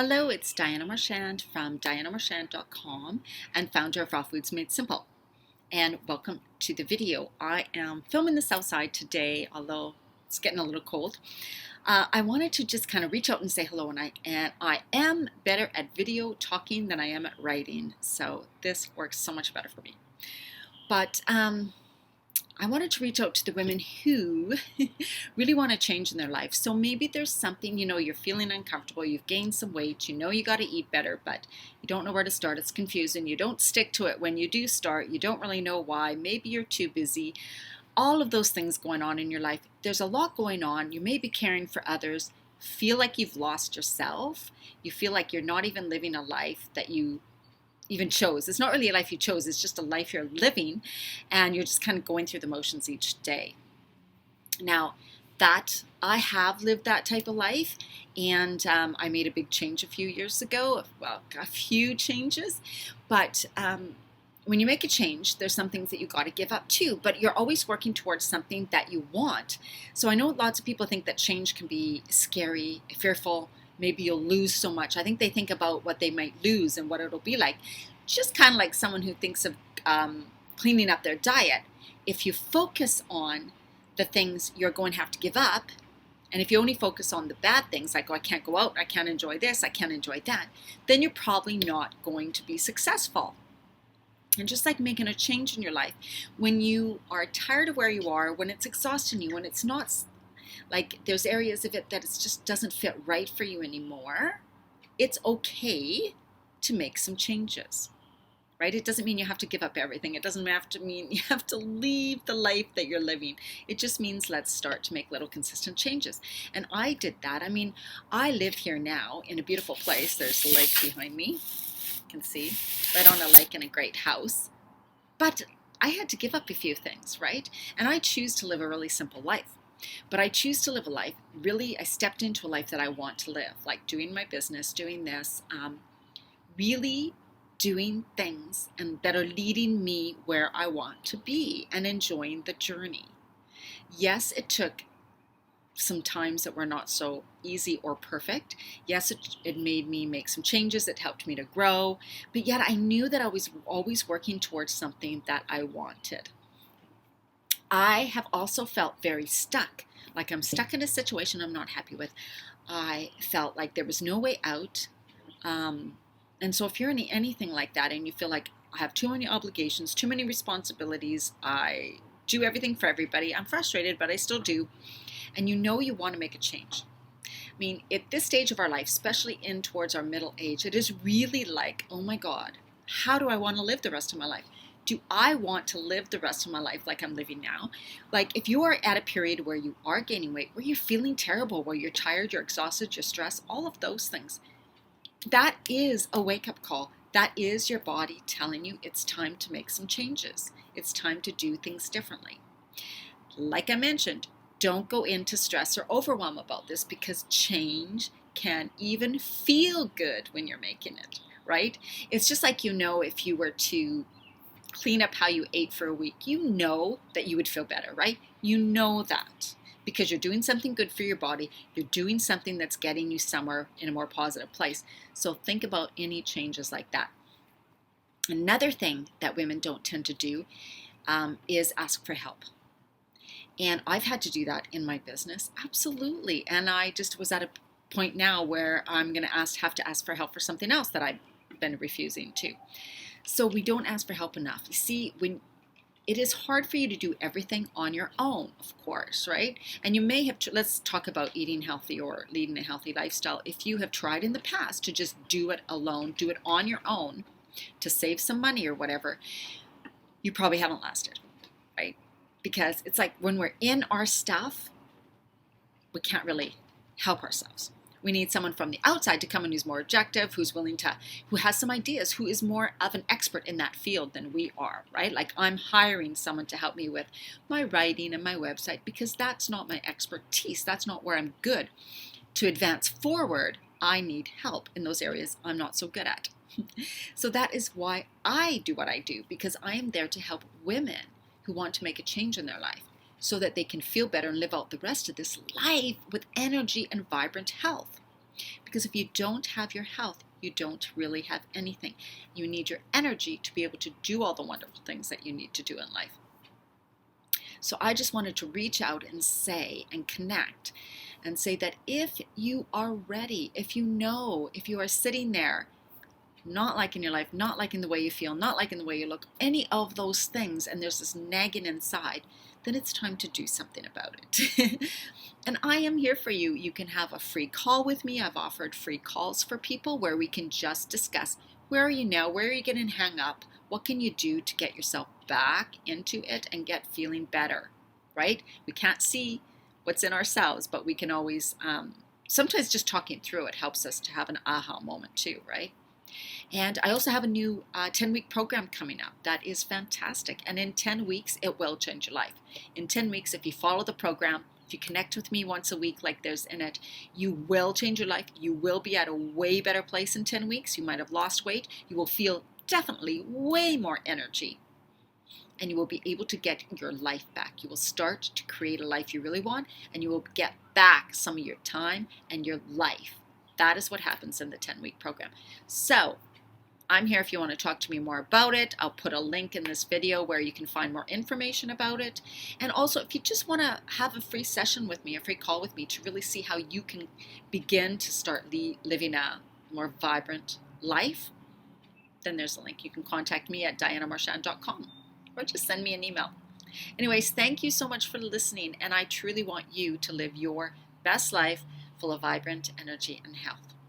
Hello, it's Diana Marchand from dianamarchand.com and founder of Raw Foods Made Simple. And welcome to the video. I am filming this outside today, although it's getting a little cold. I wanted to just kind of reach out and say hello, and I am better at video talking than I am at writing, so this works so much better for me. But I wanted to reach out to the women who really want to change in their life. So maybe there's something, you're feeling uncomfortable, you've gained some weight, you got to eat better, but you don't know where to start. It's confusing. You don't stick to it. When you do start, you don't really know why. Maybe you're too busy. All of those things going on in your life. There's a lot going on. You may be caring for others, feel like you've lost yourself. You feel like you're not even living a life that you even chose. It's not really a life you chose, it's just a life you're living, and you're just kind of going through the motions each day. Now, that I have lived that type of life, and I made a big change a few years ago. Well, a few changes, but when you make a change, there's some things that you got to give up too, but you're always working towards something that you want. So I know lots of people think that change can be scary, fearful. Maybe you'll lose so much. I think they think about what they might lose and what it'll be like. Just kind of like someone who thinks of cleaning up their diet. If you focus on the things you're going to have to give up, and if you only focus on the bad things, like, oh, I can't go out, I can't enjoy this, I can't enjoy that, then you're probably not going to be successful. And just like making a change in your life, when you are tired of where you are, when it's exhausting you, when it's not, like there's areas of it that it just doesn't fit right for you anymore, it's okay to make some changes, right? It doesn't mean you have to give up everything. It doesn't have to mean you have to leave the life that you're living. It just means let's start to make little consistent changes. And I did that. I mean, I live here now in a beautiful place. There's a lake behind me. You can see, right on a lake in a great house. But I had to give up a few things, right? And I choose to live a really simple life. But I choose to live a life, really, I stepped into a life that I want to live, like doing my business, doing this, really doing things and that are leading me where I want to be and enjoying the journey. Yes, it took some times that were not so easy or perfect. Yes, it made me make some changes. It helped me to grow. But yet I knew that I was always working towards something that I wanted. I have also felt very stuck, like I'm stuck in a situation I'm not happy with. I felt like there was no way out. And so if you're in anything like that and you feel like I have too many obligations, too many responsibilities, I do everything for everybody, I'm frustrated, but I still do, and you want to make a change. I mean, at this stage of our life, especially in towards our middle age, it is really like, oh my God, how do I want to live the rest of my life? Do I want to live the rest of my life like I'm living now? Like if you are at a period where you are gaining weight, where you're feeling terrible, where you're tired, you're exhausted, you're stressed, all of those things, that is a wake-up call. That is your body telling you it's time to make some changes. It's time to do things differently. Like I mentioned, don't go into stress or overwhelm about this, because change can even feel good when you're making it, right? It's just like, if you were to clean up how you ate for a week, that you would feel better, right? You know that because you're doing something good for your body. You're doing something that's getting you somewhere in a more positive place. So think about any changes like that. Another thing that women don't tend to do is ask for help. And I've had to do that in my business, absolutely. And I just was at a point now where I'm going to have to ask for help for something else that I've been refusing to. So we don't ask for help enough. You see, when it is hard for you to do everything on your own, of course, right? And you may have, let's talk about eating healthy or leading a healthy lifestyle. If you have tried in the past to just do it alone, do it on your own to save some money or whatever, you probably haven't lasted, right? Because it's like when we're in our stuff, we can't really help ourselves. We need someone from the outside to come in who's more objective, who has some ideas, who is more of an expert in that field than we are, right? Like I'm hiring someone to help me with my writing and my website because that's not my expertise. That's not where I'm good. To advance forward, I need help in those areas I'm not so good at. So that is why I do what I do, because I am there to help women who want to make a change in their life, so that they can feel better and live out the rest of this life with energy and vibrant health. Because if you don't have your health, you don't really have anything. You need your energy to be able to do all the wonderful things that you need to do in life. So I just wanted to reach out and say and connect and say that if you are ready, if you are sitting there not liking your life, not liking the way you feel, not liking the way you look, any of those things, and there's this nagging inside, then it's time to do something about it. And I am here for you. You can have a free call with me. I've offered free calls for people where we can just discuss, where are you now? Where are you getting hung up? What can you do to get yourself back into it and get feeling better, right? We can't see what's in ourselves, but we can always, sometimes just talking through it helps us to have an aha moment too, right? And I also have a new 10-week program coming up that is fantastic. And in 10 weeks, it will change your life. In 10 weeks, if you follow the program, if you connect with me once a week like there's in it, you will change your life. You will be at a way better place in 10 weeks. You might have lost weight. You will feel definitely way more energy. And you will be able to get your life back. You will start to create a life you really want, and you will get back some of your time and your life. That is what happens in the 10-week program. So I'm here if you want to talk to me more about it. I'll put a link in this video where you can find more information about it. And also, if you just want to have a free session with me, a free call with me to really see how you can begin to start living a more vibrant life, then there's a link. You can contact me at dianamarchand.com or just send me an email. Anyways, thank you so much for listening, and I truly want you to live your best life full of vibrant energy and health.